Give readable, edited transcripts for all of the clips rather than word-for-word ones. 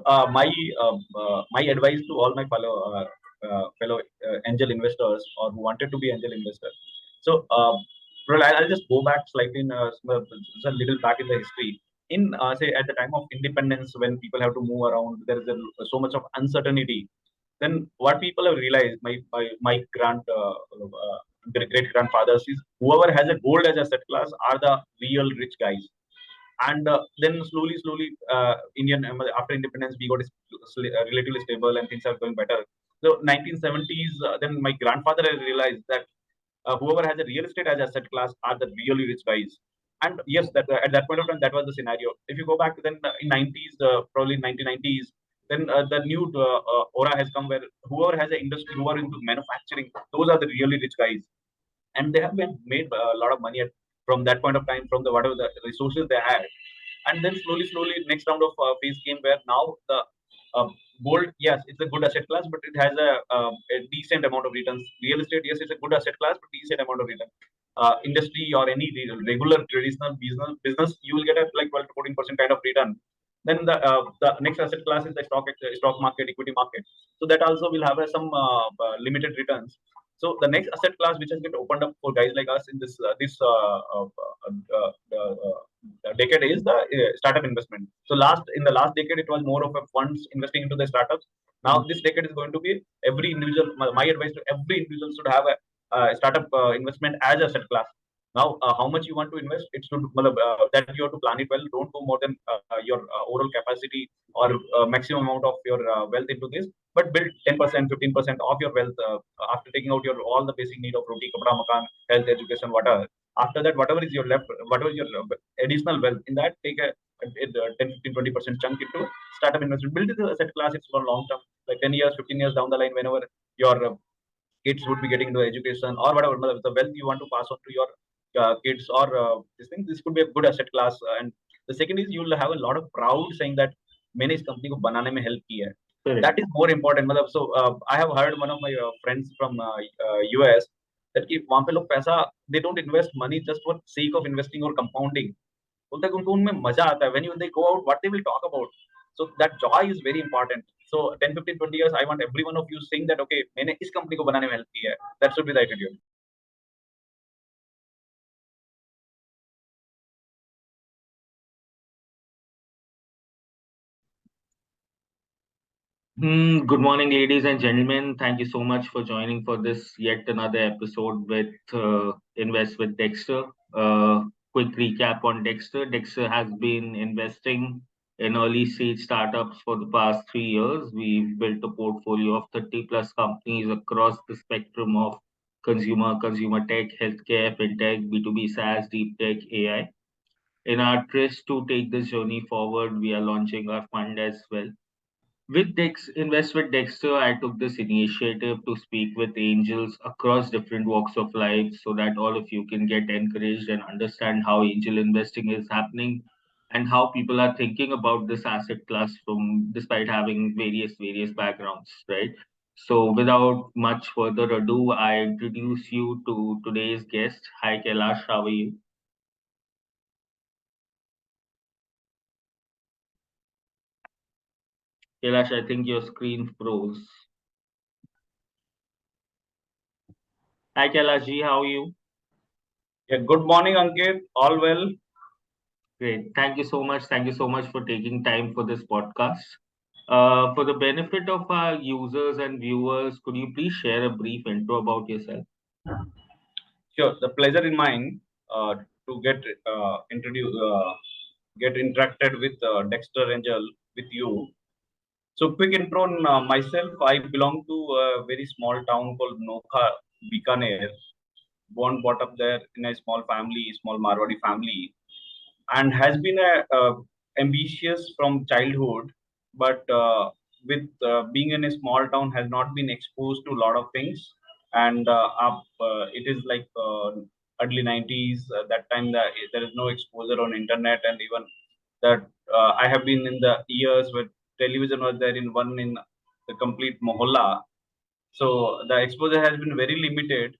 my advice to all my fellow angel investors or who wanted to be angel investors. So, well, I'll just go back slightly in a little back in the history. In say at the time of independence, when people have to move around, there is so much of uncertainty. Then what people have realized, my great grandfathers is whoever has a gold as asset class are the real rich guys. And then slowly, Indian after independence, we got relatively stable and things are going better. So 1970s, then my grandfather has realized that whoever has a real estate as asset class are the really rich guys. And yes, that at that point of time, that was the scenario. If you go back then in 90s, probably 1990s, then the new aura has come where whoever has an industry, who are into manufacturing, those are the really rich guys, and they have been made a lot of money from that point of time from the whatever the resources they had. And then slowly, next round of phase came where now the uh, gold, yes, it's a good asset class, but it has a decent amount of returns. Real estate, yes, it's a good asset class, but decent amount of return. Industry or any regular traditional business, you will get a like 12 to 14% kind of return. Then the next asset class is the stock market, equity market. So that also will have some limited returns. So the next asset class which has been opened up for guys like us in this decade is the startup investment. So in the last decade, it was more of a funds investing into the startups. Now this decade is going to be every individual. My advice to every individual should have a startup investment as a asset class. Now, how much you want to invest, it should that you have to plan it well. Don't do more than your overall capacity or maximum amount of your wealth into this, but build 10%, 15% of your wealth after taking out your all the basic need of roti, kapda, makan, health, education, whatever. After that, whatever is your left, whatever is your additional wealth, in that take a 10, 15, 20% chunk into startup investment. Build it as asset class. It's for long term, like 10 years, 15 years down the line, whenever your kids would be getting into education or whatever the wealth you want to pass on to your kids or this thing. This could be a good asset class. And the second is you'll have a lot of proud saying that मैंने इस company को बनाने में help की है. Correct. That is more important. मतलब so I have heard one of my friends from US that कि वहाँ पे लोग पैसा they don't invest money just for sake of investing or compounding. बोलते हैं कि उनको उनमें मजा आता है. When they go out, what they will talk about. So that joy is very important. So 10, 15, 20 years, I want every one of you saying that, okay, मैंने इस company को बनाने में help की है. That should be the attitude. Good morning, ladies and gentlemen. Thank you so much for joining for this yet another episode with Invest with Dexter. Quick recap on Dexter. Dexter has been investing in early stage startups for the past 3 years. We've built a portfolio of 30 plus companies across the spectrum of consumer tech, healthcare, fintech, B2B SaaS, deep tech, AI. In our quest to take this journey forward, we are launching our fund as well. With Invest with Dexter, I took this initiative to speak with angels across different walks of life so that all of you can get encouraged and understand how angel investing is happening and how people are thinking about this asset class from despite having various backgrounds, right? So without much further ado, I introduce you to today's guest. Hi Kailash, how are you? Kailash, I think your screen froze. Hi Kailash ji, how are you? Yeah, good morning, Ankit. All well? Great. Thank you so much. Thank you so much for taking time for this podcast. For the benefit of our users and viewers, could you please share a brief intro about yourself? Sure. The pleasure in mine to get interacted with Dexter Angel with you. So, quick intro on myself. I belong to a very small town called Nokha, Bikaner. Born, brought up there in a small Marwadi family, and has been a ambitious from childhood, but with being in a small town, has not been exposed to a lot of things. And it is like early 90s. That time, there is no exposure on internet, and even that I have been in the years where television was there in the complete mohalla. So the exposure has been very limited,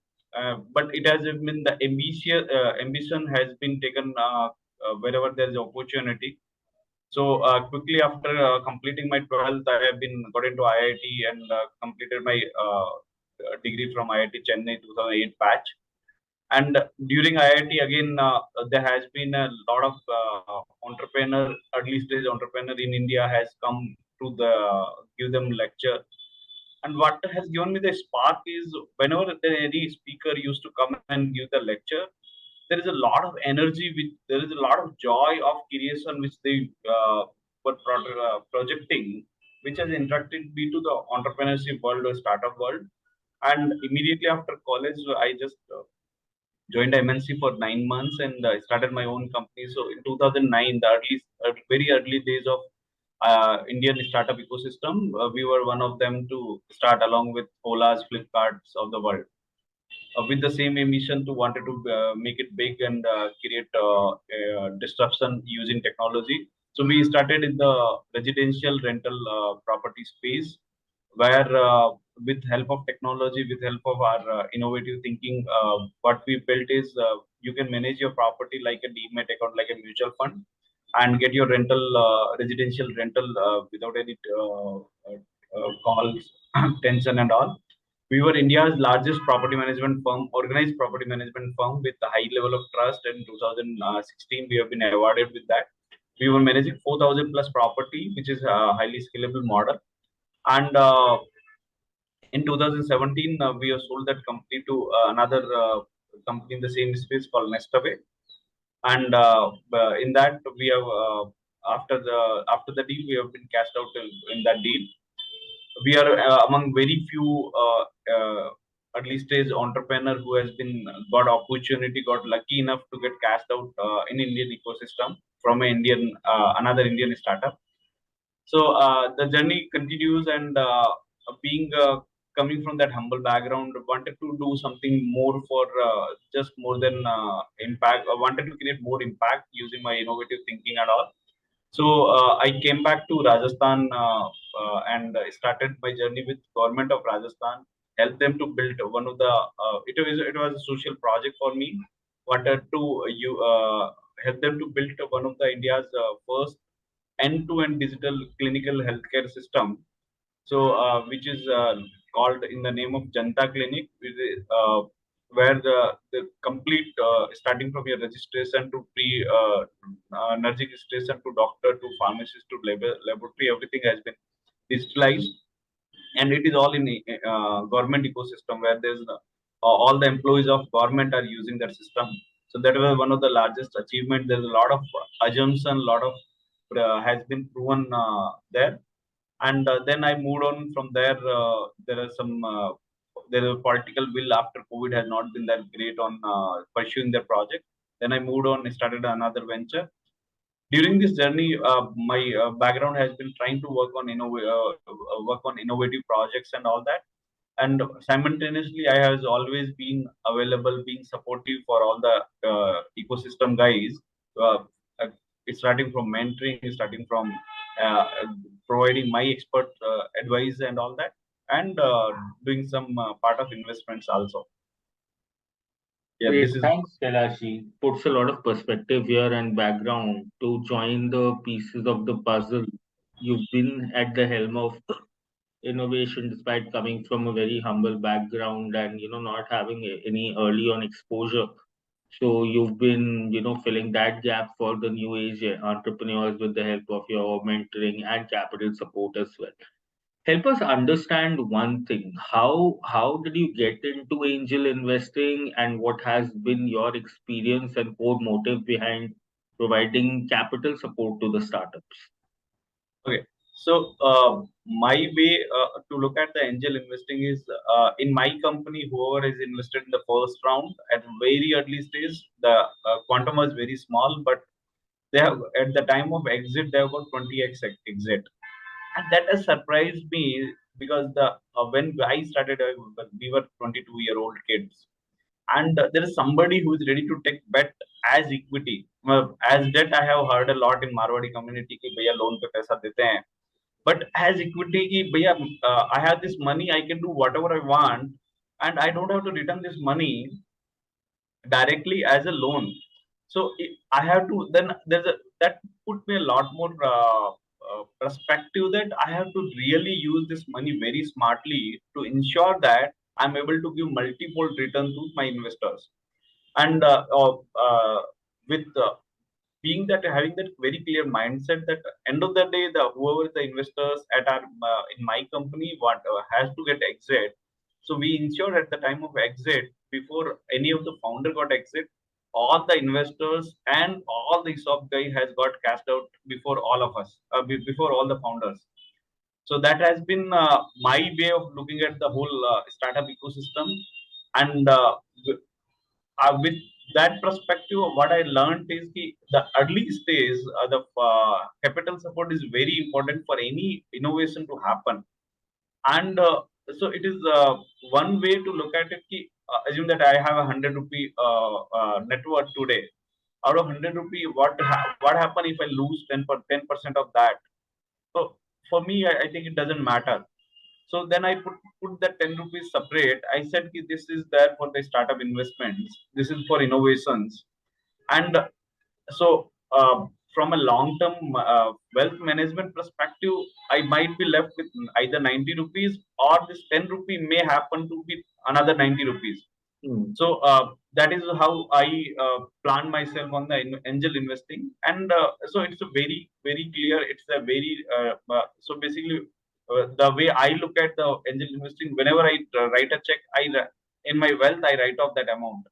but it has been the ambition has been taken wherever there is opportunity. So quickly after completing my 12th, I have been got into IIT and completed my degree from IIT Chennai 2008 batch. And during IIT again, there has been a lot of entrepreneur, early stage entrepreneur in India has come to give them lecture. And what has given me the spark is whenever any speaker used to come and give the lecture, there is a lot of energy, which there is a lot of joy of creation which they were projecting, which has interacted me to the entrepreneurship world or startup world. And immediately after college, I just joined MNC for 9 months and I started my own company. So in 2009, the very early days of Indian startup ecosystem, we were one of them to start along with Ola's, Flipkarts of the world, with the same ambition to wanted to make it big and create disruption using technology. So we started in the residential rental property space, where with help of technology, with help of our innovative thinking, what we built is you can manage your property like a demat account, like a mutual fund, and get your rental residential rental without any calls, tension and all. We were India's largest property management firm, organized property management firm with a high level of trust. In 2016, we have been awarded with that. We were managing 4,000 plus property, which is a highly scalable model. And in 2017, we have sold that company to another company in the same space called Nestaway. And in that, we have after the deal, we have been cashed out in that deal. We are among very few early stage entrepreneur who has been got opportunity, got lucky enough to get cashed out in Indian ecosystem from an Indian another Indian startup. So the journey continues, and being coming from that humble background, wanted to do something more for just more than impact. I wanted to create more impact using my innovative thinking and all. So I came back to Rajasthan and started my journey with government of Rajasthan. Helped them to build one of the. It was a social project for me. Wanted to you help them to build one of the India's first end-to-end digital clinical healthcare system. So which is called in the name of Janta Clinic, which is, where the complete starting from your registration to pre nursing registration to doctor to pharmacist to laboratory, everything has been digitalized, and it is all in government ecosystem where there's all the employees of government are using that system. So that was one of the largest achievement. There's a lot of assumption, a lot of has been proven there. And then I moved on from there. There are some there is a political will after COVID has not been that great on pursuing their project. Then I moved on, started another venture. During this journey, my background has been trying to work on innovative projects and all that. And simultaneously, I has always been available, being supportive for all the ecosystem guys. Uh, uh, it's starting from mentoring, starting from uh, providing my expert advice and all that, and doing some part of investments also. Yeah, Great, this is thanks, Kailashi. Puts a lot of perspective here and background to join the pieces of the puzzle. You've been at the helm of innovation despite coming from a very humble background and not having any early on exposure. So you've been filling that gap for the new age entrepreneurs with the help of your mentoring and capital support as well. Help us understand one thing. How did you get into angel investing, and what has been your experience and core motive behind providing capital support to the startups? okay. So my way to look at the angel investing is in my company, whoever is invested in the first round at very early stage, the quantum was very small, but they have at the time of exit they have got 20x exit, and that has surprised me because the when I started, we were 22-year-old kids, and there is somebody who is ready to take bet as equity. As debt, I have heard a lot in Marwadi community कि भैया loan पे पैसा देते हैं, but as equity कि भैया I have this money, I can do whatever I want, and I don't have to return this money directly as a loan. So I have to then there's a that put me a lot more perspective that I have to really use this money very smartly to ensure that I'm able to give multiple return to my investors. And with being that having that very clear mindset that end of the day, the whoever the investors at our in my company what has to get exit. So we ensure at the time of exit, before any of the founder got exit, all the investors and all the ESOP guy has got cashed out before all of us, before all the founders. So that has been my way of looking at the whole startup ecosystem. And with that perspective, what I learned is the early stage, the capital support is very important for any innovation to happen. And so it is one way to look at it. Assume that I have a 100 rupee net worth today. Out of 100 rupee, what happen if I lose 10% of that? So for me, I think it doesn't matter. So then I put that 10 rupees separate. I said ki this is there for the startup investments. This is for innovations. And so from a long-term wealth management perspective, I might be left with either 90 rupees, or this 10 rupee may happen to be another 90 rupees. So that is how I plan myself on the angel investing. And so it's a very clear. It's a very so basically the way I look at the angel investing. Whenever I write a check, in my wealth I write off that amount.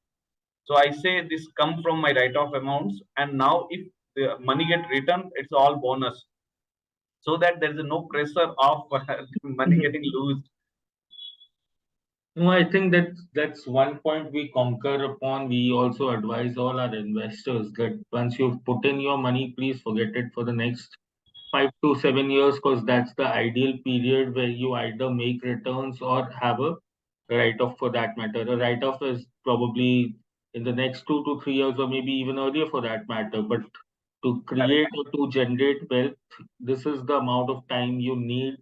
So I say this come from my write off amounts, and now if the money get returned, it's all bonus. So that there is no pressure of money getting lost. No, I think that's one point we concur upon. We also advise all our investors that once you've put in your money, please forget it for the next 5 to 7 years, because that's the ideal period where you either make returns or have a write-off for that matter. A write-off is probably in the next 2 to 3 years, or maybe even earlier for that matter. But to create or to generate wealth, this is the amount of time you need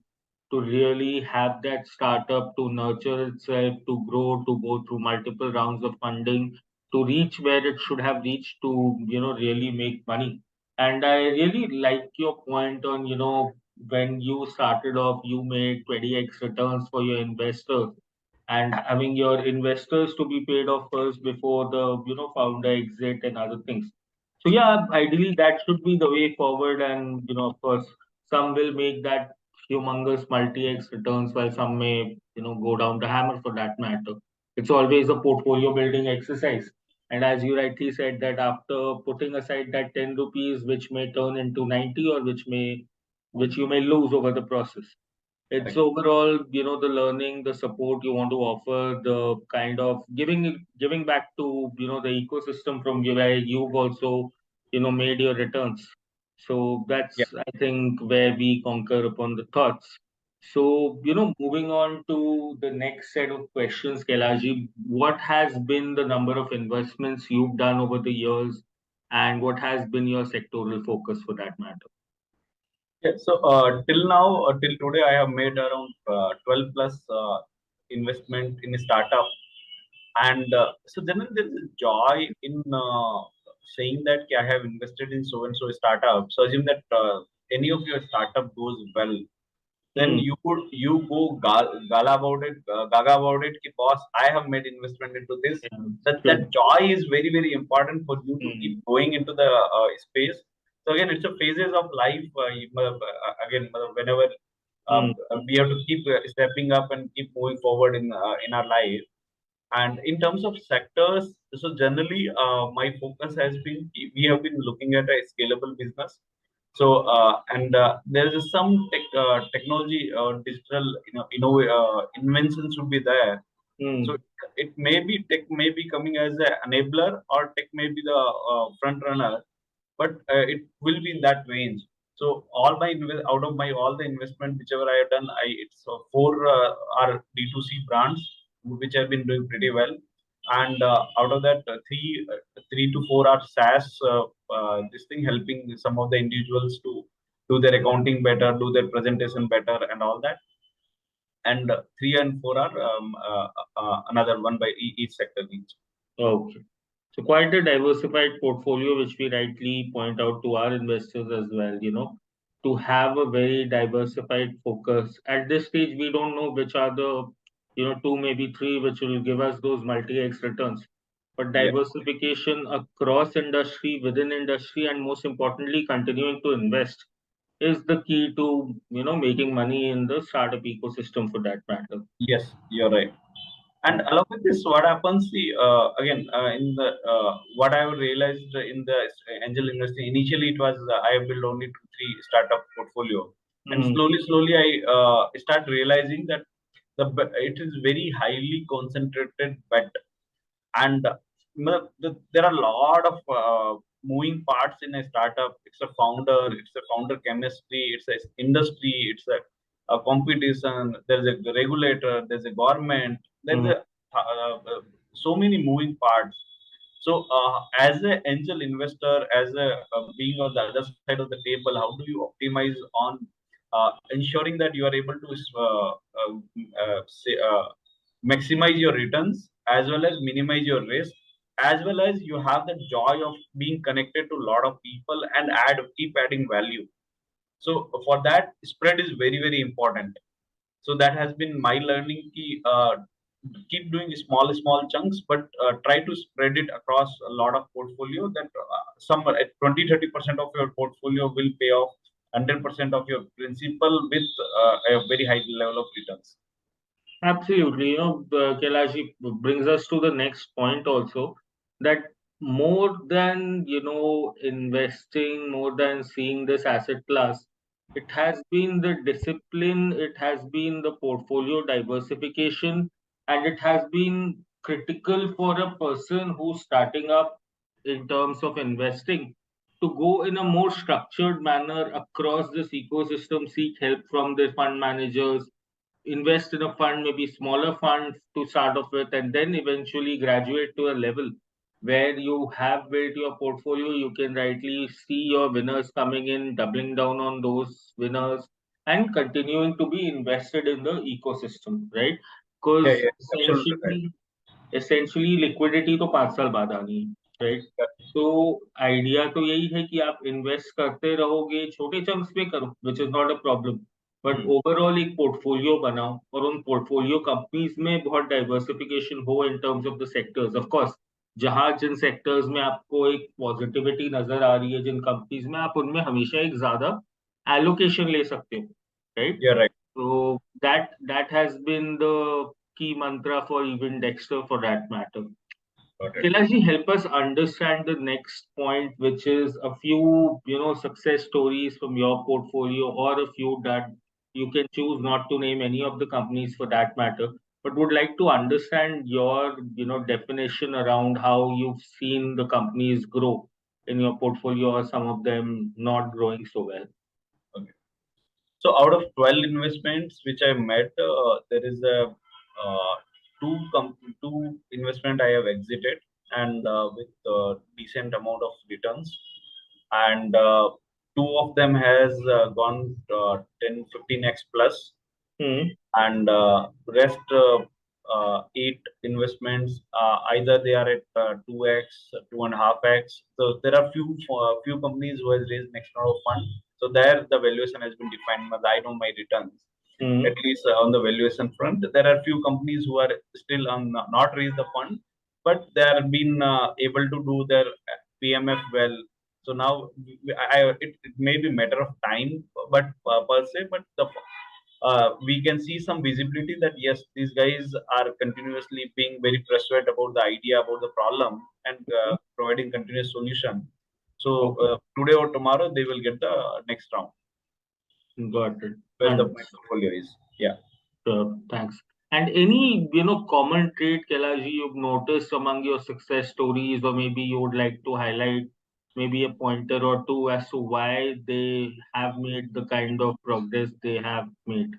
to really have that startup to nurture itself, to grow, to go through multiple rounds of funding, to reach where it should have reached to, really make money. And I really like your point on, when you started off, you made 20x returns for your investors, and having your investors to be paid off first before the, founder exit and other things. So yeah, ideally that should be the way forward. And, of course, some will make that humongous multi-x returns, while some may, go down the hammer for that matter. It's always a portfolio building exercise. And as you rightly said, that after putting aside that 10 rupees, which may turn into 90, or which you may lose over the process, it's Correct. overall, the learning, the support you want to offer, the kind of giving back to, the ecosystem from where you've also, made your returns. So Yeah. that's, I think, where we concur upon the thoughts. So, moving on to the next set of questions, Kailashi, what has been the number of investments you've done over the years, and what has been your sectoral focus for that matter? Yeah, so till now, till today, I have made around 12 plus investment in a startup. And so then there is a joy in saying that I have invested in so and so startup. So assume that any of your startup goes well, then Hmm. you go gala about it, gaga about it. Ki, boss, I have made investment into this. Yeah, That good. joy is very important for you to Hmm. keep going into the space. So again, it's a phases of life. Again, whenever uh, Hmm. we have to keep stepping up and keep moving forward in our life. And in terms of sectors, so generally, my focus has been we have been looking at a scalable business. So and there is some technology, digital, invention should be there. So Hmm. it may be tech may be coming as an enabler, or tech may be the front runner, but it will be in that range. So out of my all the investment whichever I have done, it's four are D2C brands which have been doing pretty well, and out of that three to four are SaaS. This thing helping some of the individuals to do their accounting better, do their presentation better, and all that. And three and four are another one by each sector each. Okay. So quite a diversified portfolio, which we rightly point out to our investors as well, to have a very diversified focus. At this stage, we don't know which are the, two, maybe three, which will give us those multi-X returns. But Yeah. diversification across industry, within industry, and most importantly, continuing to invest is the key to, making money in the startup ecosystem for that matter. Yes, you're right. And Mm. along with this, what happens? See, again, in the what I realized in the angel investing, initially it was I built only two, three startup portfolio, and Mm. slowly I start realizing that it is very highly concentrated bet, and there are a lot of moving parts in a startup. It's a founder chemistry, it's a industry, it's a competition, there's a regulator, there's a government, there's Mm. a so many moving parts. So as an angel investor, as a being on the other side of the table, how do you optimize on ensuring that you are able to maximize your returns as well as minimize your risk, as well as you have the joy of being connected to a lot of people and keep adding value. So for that, spread is very important. So that has been my learning key. Keep doing small chunks, but try to spread it across a lot of portfolio, that some 20-30% of your portfolio will pay off 100% of your principal with a very high level of returns. Absolutely. Kailash brings us to the next point also, that more than, investing, more than seeing this asset class, it has been the discipline, it has been the portfolio diversification, and it has been critical for a person who's starting up in terms of investing to go in a more structured manner across this ecosystem, seek help from the fund managers, invest in a fund, maybe smaller funds to start off with, and then eventually graduate to a level where you have built your portfolio. You can rightly see your winners coming in, doubling down on those winners, and continuing to be invested in the ecosystem, right? Yeah, Because yeah, absolutely right. essentially liquidity तो 5 साल बाद आनी है, right? तो idea तो यही है कि आप इन्वेस्ट करते रहोगे, छोटे चंक्स में करो, which is not a problem, but Hmm. Overall एक पोर्टफोलियो बनाओ और उन पोर्टफोलियो कंपनीज में बहुत डाइवर्सिफिकेशन हो in terms of the sectors. Of course, जहां जिन सेक्टर्स में आपको एक पॉजिटिविटी नजर आ रही है, जिन कंपनीज में, आप उनमें हमेशा एक ज्यादा एलोकेशन ले सकते हो, right? You're right. So that has been the key mantra for even Dexter for that matter. Got it. Kailash, help us understand the next point, which is a few, success stories from your portfolio, or a few that you can choose not to name any of the companies for that matter, but would like to understand your, definition around how you've seen the companies grow in your portfolio, or some of them not growing so well. Okay. So out of 12 investments which I met, there is a two investment I have exited, and with decent amount of returns, and two of them has gone 10-15x plus, Hmm. and rest eight investments, either they are at 2x, 2.5x. So there are few companies who has raised next round of fund. So there the valuation has been defined, but I know my returns. At Hmm. least on the valuation front, there are few companies who are still on not raised the fund, but they have been able to do their PMF well. So now it may be matter of time, but per se, but we can see some visibility that yes, these guys are continuously being very persuaded about the idea, about the problem, and providing continuous solution. So Okay, today or tomorrow, they will get the next round got it. where the my portfolio is. Yeah. Thanks. And any, common trait, Kailash, you've noticed among your success stories, or maybe you would like to highlight maybe a pointer or two as to why they have made the kind of progress they have made?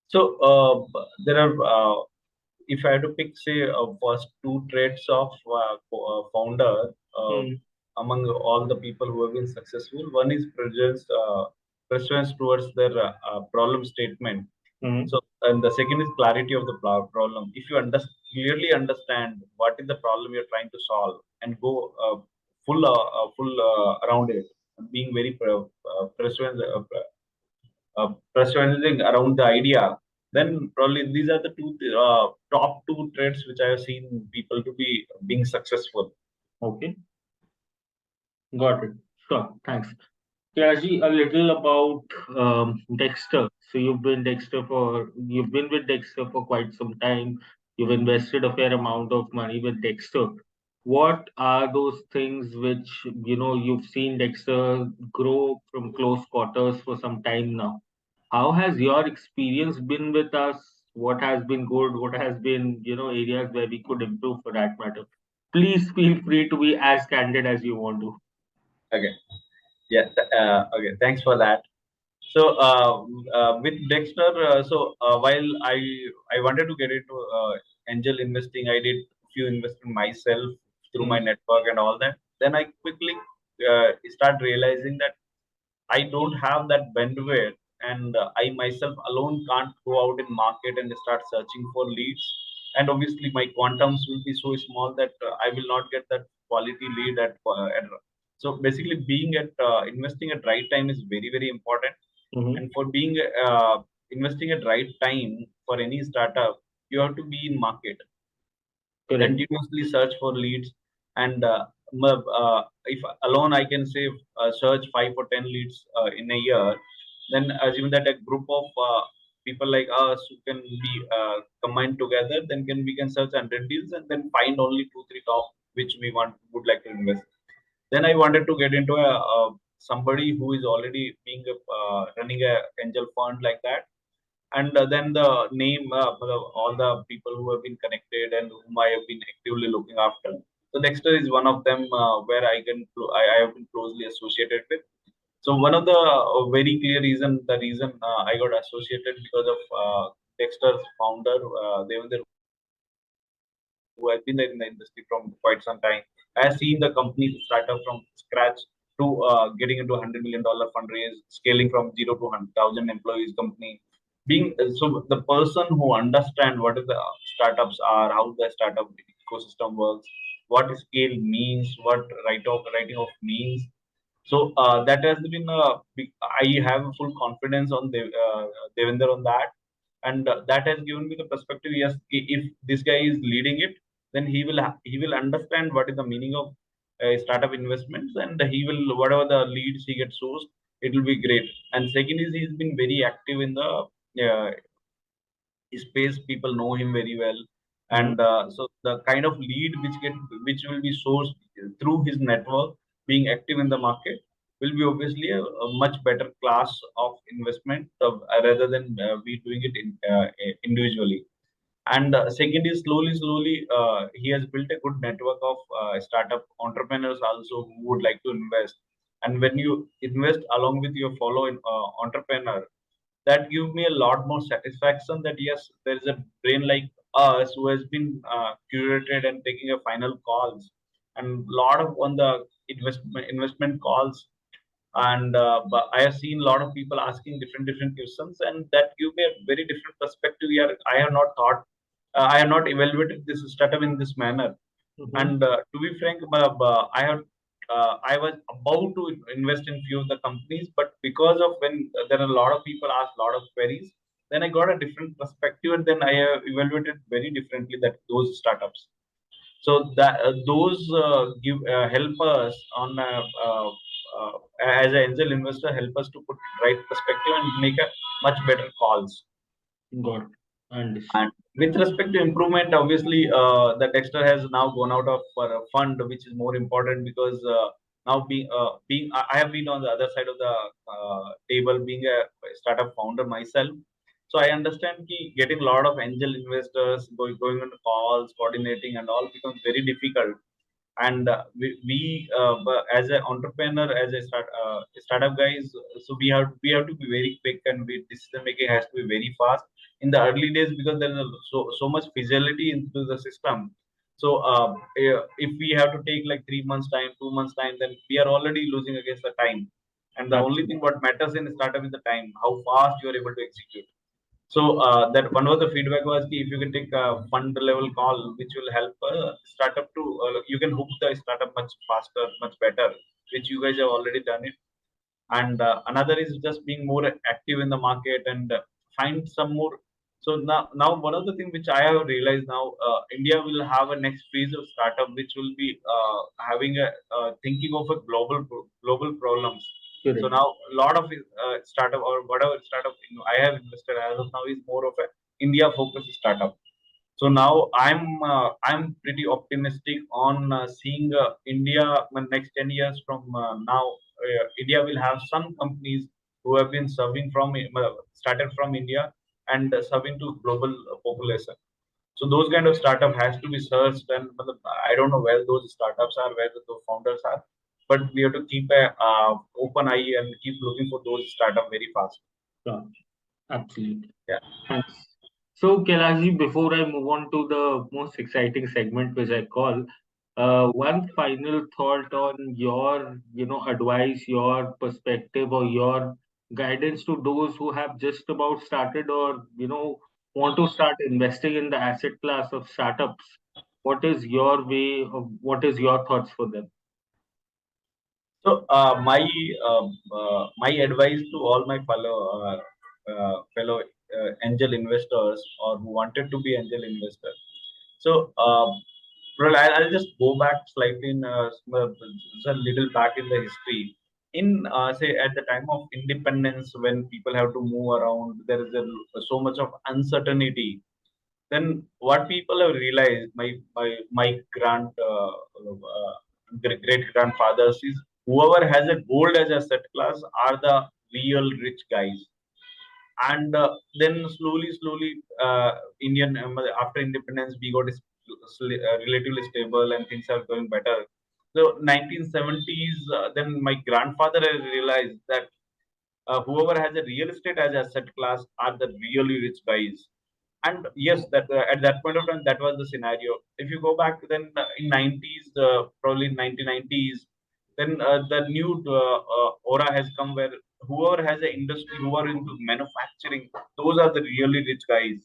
So there are, if I had to pick, say, first two traits of founder Hmm. among all the people who have been successful, one is presence towards their problem statement. Mm-hmm. So, and the second is clarity of the problem. If you clearly understand what is the problem you're trying to solve and go full around it, being very persuading around the idea, then probably these are the top two traits which I have seen people to be being successful. Okay, got it. Sure, thanks. Kailash, a little about Dexter. So you've been with Dexter for quite some time. You've invested a fair amount of money with Dexter. What are those things which you've seen Dexter grow from close quarters for some time now? How has your experience been with us? What has been good? What has been areas where we could improve for that matter? Please feel free to be as candid as you want to. Okay, yeah, okay, thanks for that. So with Dexter, while I wanted to get into angel investing, I did few investment myself through my Mm, network and all that. Then I quickly start realizing that I don't have that bandwidth, and I myself alone can't go out in market and start searching for leads. And obviously, my quantums will be so small that I will not get that quality lead at so basically, being at investing at right time is very very important. mhm. And for being investing at right time for any startup, you have to be in market, Correct. continuously search for leads, and if alone I can say search 5 or 10 leads in a year, then assume that a group of people like us who can be combined together, then we can search 100 deals and then find only 2 3 top which we would like to invest. Then I wanted to get into somebody who is already being running a angel fund like that, and then the name all the people who have been connected and whom I have been actively looking after. So Dexter is one of them where I have been closely associated with. So one of the very clear the reason I got associated because of Dexter's founder, Devender, who has been there in the industry from quite some time. I have seen the company startup from scratch to getting into $100 million fundraise, scaling from zero to 100,000 employees company. Being so the person who understand what is the startups are, how the startup ecosystem works, what scale means, what writing off means. So that has been I have full confidence on Devender on that, and that has given me the perspective. Yes, if this guy is leading it, then he will understand what is the meaning of startup investments, and he will whatever the leads he gets sourced, it will be great. And second is he's been very active in the space. People know him very well, Mhm. and so the kind of lead which will be sourced through his network, being active in the market, will be obviously a much better class of investment rather than we doing it individually. And second is slowly he has built a good network of startup entrepreneurs also who would like to invest. And when you invest along with your follow entrepreneur, that give me a lot more satisfaction that yes, there is a brain like us who has been curated and taking a final calls, and lot of on the investment calls. And but I have seen a lot of people asking different questions, and that give me a very different perspective here. I have not thought, I have not evaluated this startup in this manner. Mhm. And to be frank, I was about to invest in few of the companies, but because of when there are a lot of people ask a lot of queries, then I got a different perspective, and then I have evaluated very differently that those startups. So that those give help us on as an angel investor, help us to put right perspective and make a much better calls. Got it. Understood. And with respect to improvement, obviously, the Dexter has now gone out of for a fund, which is more important because now being I have been on the other side of the table, being a startup founder myself. So I understand that getting a lot of angel investors, going on calls, coordinating, and all becomes very difficult. And as an entrepreneur, as a startup guys, so we have to be very quick, and decision making has to be very fast in the early days because there is so much fragility into the system. So if we have to take like 3 months time, 2 months time, then we are already losing against the time. And the only Absolutely. thing what matters in startup is the time, how fast you are able to execute. So that one of the feedback was ki if you can take a fund level call, which will help startup to you can hook the startup much faster, much better, which you guys have already done it. And another is just being more active in the market and find some more. So now one of the things which I have realized now, India will have a next phase of startup which will be having a thinking of a global problems. So Correct. now a lot of startup or whatever startup I have invested as of now is more of a India focused startup. So now I'm pretty optimistic on seeing India in the next 10 years from now. India will have some companies who have been serving from started from India and serving to global population. So those kind of startup has to be searched, and I don't know where those startups are, where the founders are, but we have to keep a open eye and keep looking for those startup very fast. Sure. Absolutely. Yeah. Thanks. So, Kailash, before I move on to the most exciting segment, which I call, one final thought on your, advice, your perspective, or your guidance to those who have just about started or, want to start investing in the asset class of startups. What is your way of, what is your thoughts for them? So my advice to all my fellow angel investors or who wanted to be angel investor. So well, I'll just go back slightly in a little back in the history. In say at the time of independence, when people have to move around, there is so much of uncertainty. Then what people have realized, my great grandfathers is whoever has a gold as asset class are the real rich guys. And then slowly Indian after independence we got relatively stable and things are going better. So 1970s, then my grandfather has realized that whoever has a real estate as asset class are the really rich guys. And yes, that at that point of time that was the scenario. If you go back then in 90s, probably 1990s, then the new aura has come where whoever has an industry, who are into manufacturing, those are the really rich guys.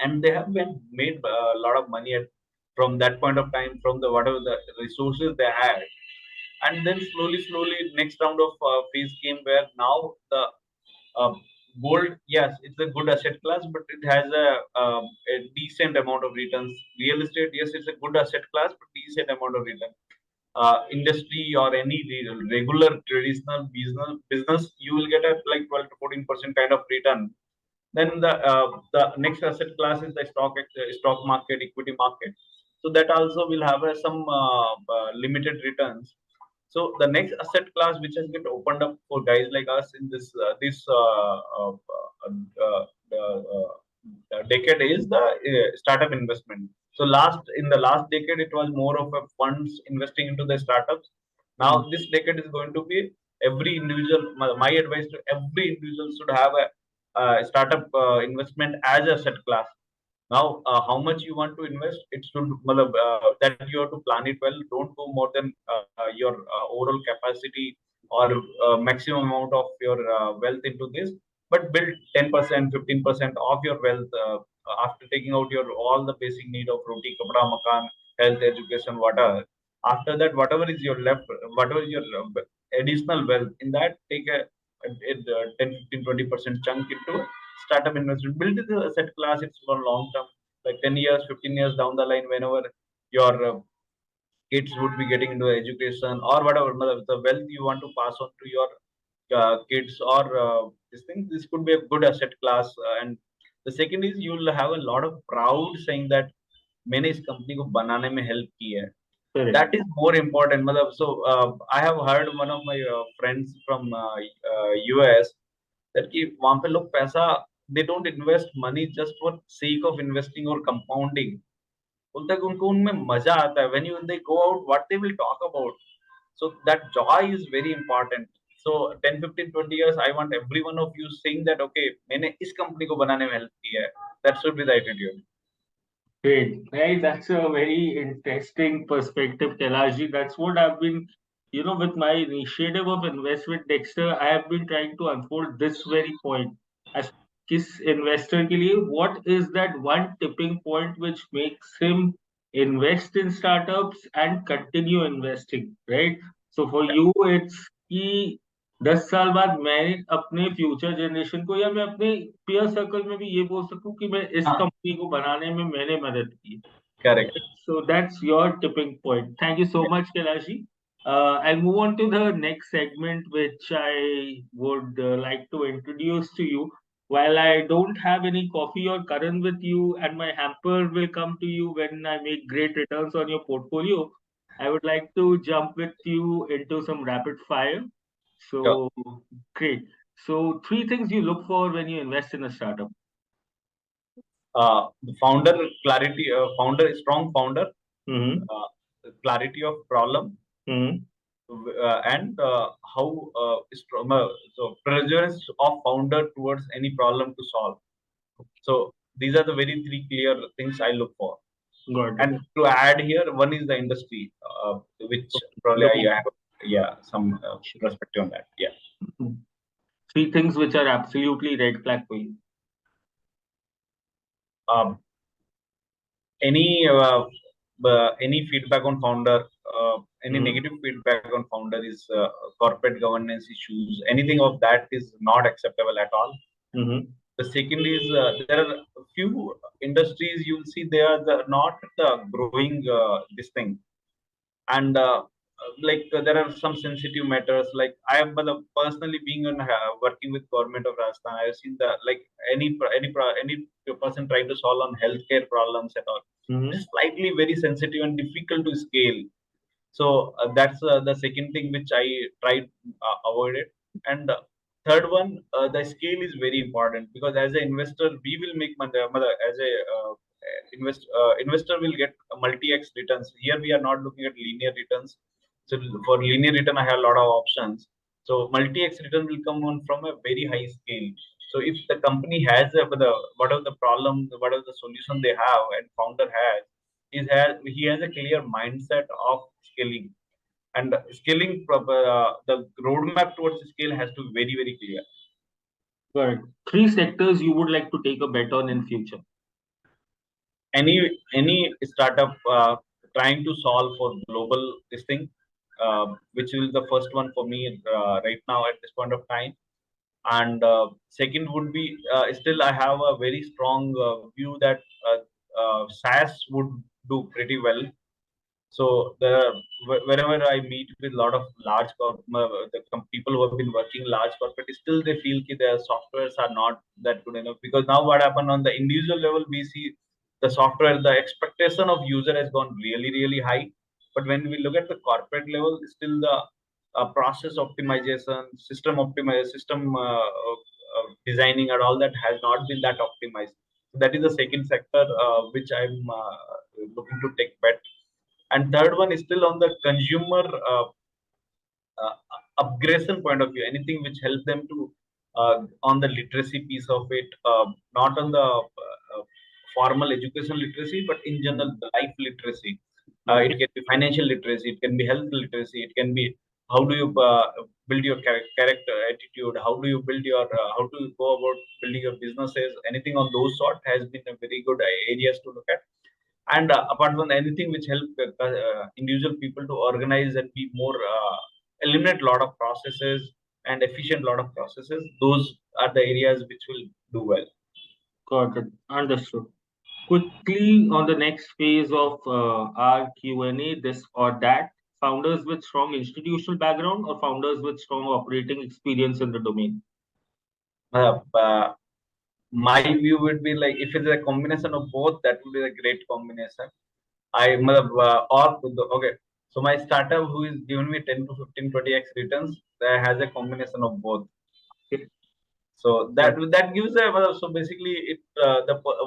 And they have been made a lot of money from that point of time, from the whatever the resources they had. And then slowly next round of phase came where now the uh, gold, yes, it's a good asset class, but it has a decent amount of returns. Real estate, yes, it's a good asset class, but decent amount of return. Industry or any regular traditional business, you will get a like 12 to 14% kind of return. Then the next asset class is the stock market, equity market. So that also will have some limited returns. So the next asset class which has get opened up for guys like us in this decade is the startup investment. So in the last decade, it was more of a funds investing into the startups. Mm. Now this decade is going to be every individual. My advice to every individual should have a startup investment as a asset class. Now, how much you want to invest, it should that you have to plan it well. Don't go more than your overall capacity or maximum amount of your wealth into this. But build 10%, 15% of your wealth after taking out your all the basic need of roti, kapda, makan, health, education, water. After that, whatever is your left, whatever is your additional wealth, in that take a 10, 15, 20% chunk into startup investment. Build the asset class. It's for long term, like 10 years, 15 years down the line, whenever your kids would be getting into education or whatever, the wealth you want to pass on to your kids or this thing, this could be a good asset class. And the second is you'll have a lot of proud saying that मैंने इस company को बनाने में help की है. Correct. That is more important. मतलब, so I have heard one of my friends from US that कि वहां पे लोग पैसा, they don't invest money just for sake of investing or compounding. बोलता है कि उनको उनमें मजा आता है. When they go out, what they will talk about. So that joy is very important. So 10, 15, 20 years, I want every one of you saying that okay, मैंने इस कंपनी को बनाने में हेल्प की है. That should be the attitude. Great. Right. That's a very interesting perspective, Kailash. That's what I've been, with my initiative of Invest with Dexter, I have been trying to unfold this very point. As किस investor के लिए what is that one tipping point which makes him invest in startups and continue investing, right? So for you it's कि 10 साल बाद मैं अपने future generation को या मैं अपने पीयर सर्कल में भी ये बोल सकूं कि मैं इस Ah, कंपनी को बनाने में मैंने मदद की. correct. So that's your tipping point. Thank you so much, Kailashi. I'll move on to the next segment, which I would like to introduce to you. While I don't have any coffee or current with you, and my hamper will come to you when I make great returns on your portfolio, I would like to jump with you into some rapid fire. Sure. So, great. So, three things you look for when you invest in a startup. The founder clarity, founder strong founder, Mm-hmm. clarity of problem, Mm-hmm. and how strong, so perseverance of founder towards any problem to solve. So these are the very three clear things I look for. Got it. And to add here, one is the industry, which probably Domain. I have, yeah, some perspective on that. Yeah. Three things which are absolutely red flag for you. Um, any feedback on founder, any Mm-hmm. negative feedback on founder is corporate governance issues. Anything of that is not acceptable at all. Mm-hmm. The second is there are a few industries you'll see they are not growing this thing, and there are some sensitive matters. Like I am personally being on working with government of Rajasthan, I have seen the like any person trying to solve on healthcare problems at all. Mm-hmm. It's slightly very sensitive and difficult to scale. So that's the second thing which I tried avoid it. And third one, the scale is very important because as an investor, we will make money. As a investor will get multi-x returns. Here we are not looking at linear returns. So for linear return, I have a lot of options. So multi-x return will come on from a very high scale. So if the company has whatever the problem, whatever the solution they have, and founder has, he has a clear mindset of scaling, and scaling the roadmap towards scale has to be very very clear. Got it. Three sectors you would like to take a bet on in future. Any startup trying to solve for global this thing, which is the first one for me right now at this point of time. And second would be still I have a very strong view that SaaS would do pretty well. So wherever I meet with a lot of people who have been working large corporate, still they feel that their softwares are not that good enough. Because now what happened on the individual level, we see the software, the expectation of user has gone really, really high. But when we look at the corporate level, still the process optimization, system designing, and all that has not been that optimized. So that is the second sector which I'm looking to take bet. And third one is still on the consumer uh, upgradation point of view, anything which help them to on the literacy piece of it, not on the formal education literacy, but in general the life literacy. It Okay. can be financial literacy, it can be health literacy, it can be how do you build your character attitude, how do you build your how do you go about building your businesses. Anything on those sort has been a very good areas to look at. And apart from anything which help individual people to organize and be more eliminate a lot of processes and efficient lot of processes, those are the areas which will do well. Got it. Understood. Quickly on the next phase of our Q&A, this or that, founders with strong institutional background or founders with strong operating experience in the domain? uh, uh, my view would be like if it's a combination of both, that would be a great combination. Okay, so my startup who is giving me 10 to 15 20x returns, that has a combination of both. Okay. So Got that gives a so basically it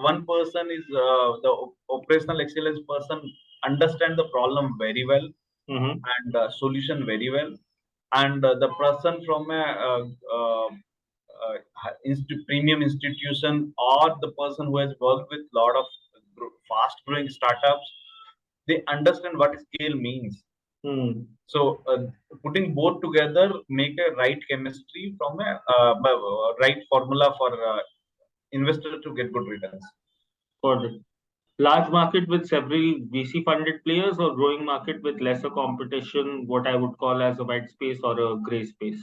one person is the operational excellence person, understand the problem very well it. Mm-hmm. and solution very well. And the person from a premium institution, or the person who has worked with lot of fast growing startups, they understand what scale means. Mm. So putting both together make a right chemistry from a right formula for investor to get good returns. Got it. Large market with several VC funded players or growing market with lesser competition, what I would call as a white space or a gray space?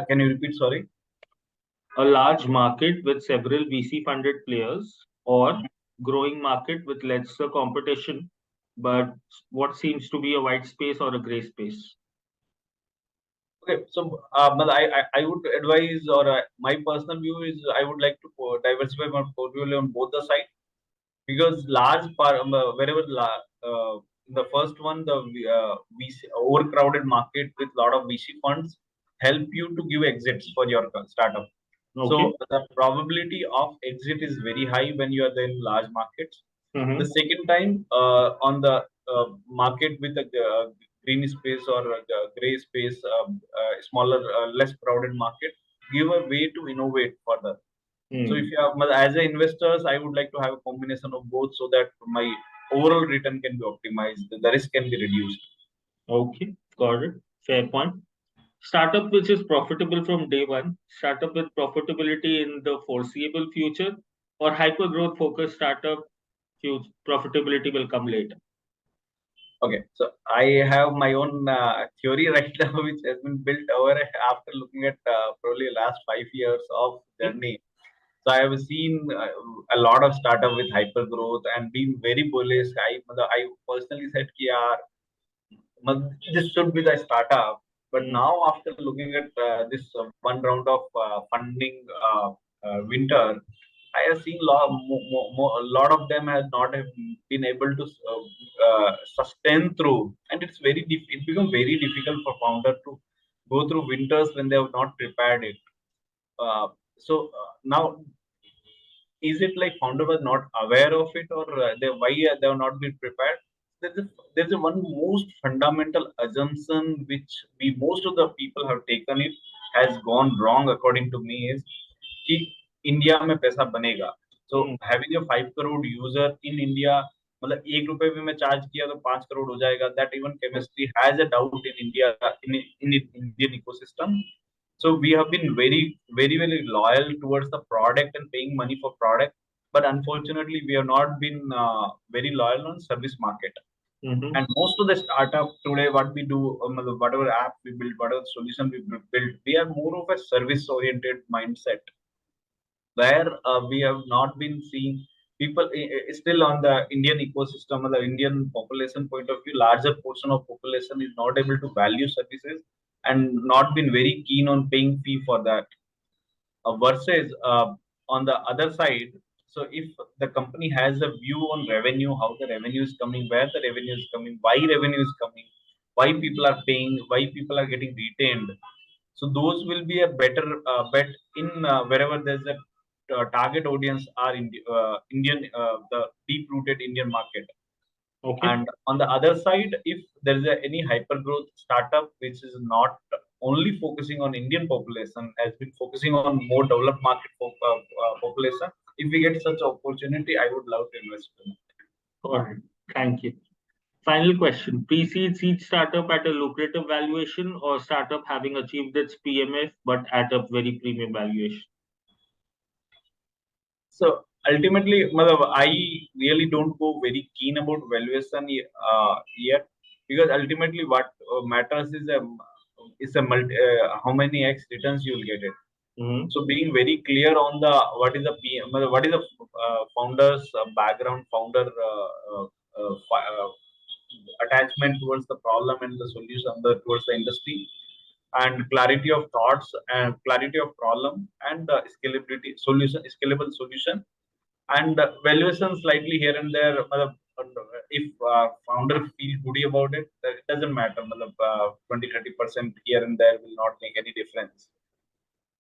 Can you repeat? Sorry. A large market with several VC funded players or growing market with lesser competition, but what seems to be a white space or a gray space? Okay, so but I would advise, or my personal view is, I would like to diversify my portfolio on both the sides, because large part wherever the first one, the VC, overcrowded market with lot of VC funds help you to give exits for your startup. So Okay. the probability of exit is very high when you are in large markets. Mm-hmm. The second time, on the market with a green space or a gray space, smaller, less crowded market, give a way to innovate further. So if you have, as an investors, I would like to have a combination of both so that my overall return can be optimized, the risk can be reduced. Okay, got it. Fair point. Startup which is profitable from day one, startup with profitability in the foreseeable future, or hyper growth focused startup, profitability will come later. Okay, so I have my own theory right now, which has been built over after looking at probably last 5 years of Okay. journey. So I have seen a lot of startup with hyper growth and being very bullish. I personally said, "Ki yaar, this should be the startup." But Mm, now, after looking at this one round of funding winter, I have seen a lot of them have not have been able to sustain through, and it becomes very difficult for founder to go through winters when they have not prepared it. Now, is it like founder was not aware of it, or why they have not been prepared? There's a one most fundamental assumption which we most of the people have taken it has gone wrong according to me, is कि India में पैसा बनेगा. So mm, having a 5 crore user in India, मतलब ₹1 भी मैं charge किया तो 5 crore हो जाएगा. That even chemistry has a doubt in India, in Indian ecosystem. So we have been very loyal towards the product and paying money for product, but unfortunately we have not been very loyal on service market. mhm. And most of the startup today, what we do, whatever app we build, whatever solution we build, we are more of a service oriented mindset, where we have not been seeing people still on the Indian ecosystem or the Indian population point of view. Larger portion of population is not able to value services and not been very keen on paying fee for that. Versus on the other side, so if the company has a view on revenue, how the revenue is coming, where the revenue is coming, why revenue is coming, why people are paying, why people are getting retained, so those will be a better bet in wherever there's a target audience are in Indian, the deep rooted Indian market. Okay. And on the other side, if there is any hyper growth startup which is not only focusing on Indian population, has been focusing on more developed market population, if we get such opportunity, I would love to invest in it. All right. Thank you. Final question. Pre-seed seed startup at a lucrative valuation or startup having achieved its PMF but at a very premium valuation? So ultimately, matlab, I really don't go very keen about valuation yet, because ultimately what matters is a how many X returns you will get it. Mm-hmm. So being very clear on the what is the PM, what is the founder's background, founder attachment towards the problem and the solution, towards the industry, and clarity of thoughts and clarity of problem, and scalable solution, and valuation slightly here and there. If founder feel goody about it, it doesn't matter. 20-30% here and there will not make any difference.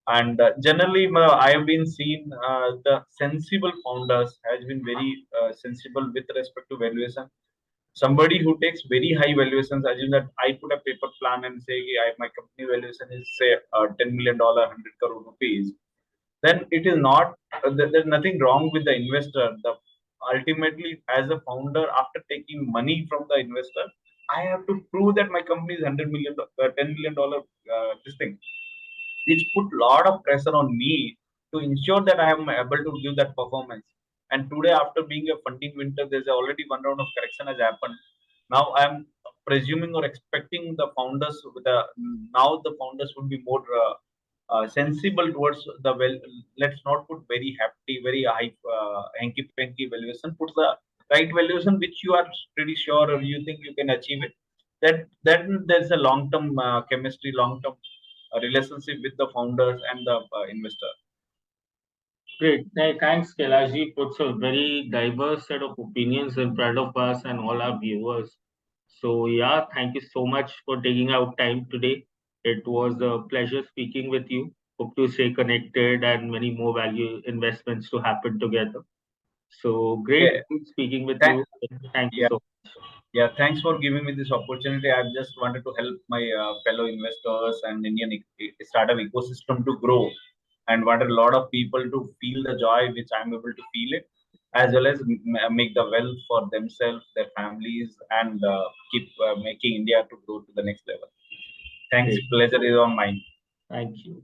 And generally, I have been seen the sensible founders has been very sensible with respect to valuation. Somebody who takes very high valuations, assume that I put a paper plan and say, "Hey, my company valuation is say $10 million, 100 crore rupees," then it is not, there's nothing wrong with the investor. The ultimately, as a founder, after taking money from the investor, I have to prove that my company is $100 million, $10 million this thing, which put lot of pressure on me to ensure that I am able to give that performance. And today, after being a funding winter, there's already one round of correction has happened. Now I'm presuming or expecting the founders, now the founders would be more sensible towards the well. Let's not put very hefty, very high, hanky panky valuation. Put the right valuation which you are pretty sure or you think you can achieve it. That then there's a long term chemistry, long term relationship with the founders and the investor. Great. Thanks, Kailash. Puts a very diverse set of opinions in front of us and all our viewers. So, yeah, thank you so much for taking out time today. It was a pleasure speaking with you. Hope to stay connected and many more value investments to happen together. So, great Okay. speaking with Thank, you. Thank you yeah, so yeah. Thanks for giving me this opportunity. I just wanted to help my fellow investors and Indian startup ecosystem to grow, and wanted a lot of people to feel the joy which I'm able to feel it, as well as make the wealth for themselves, their families, and keep making India to go to the next level. Thanks. much. Pleasure is on mine. Thank you.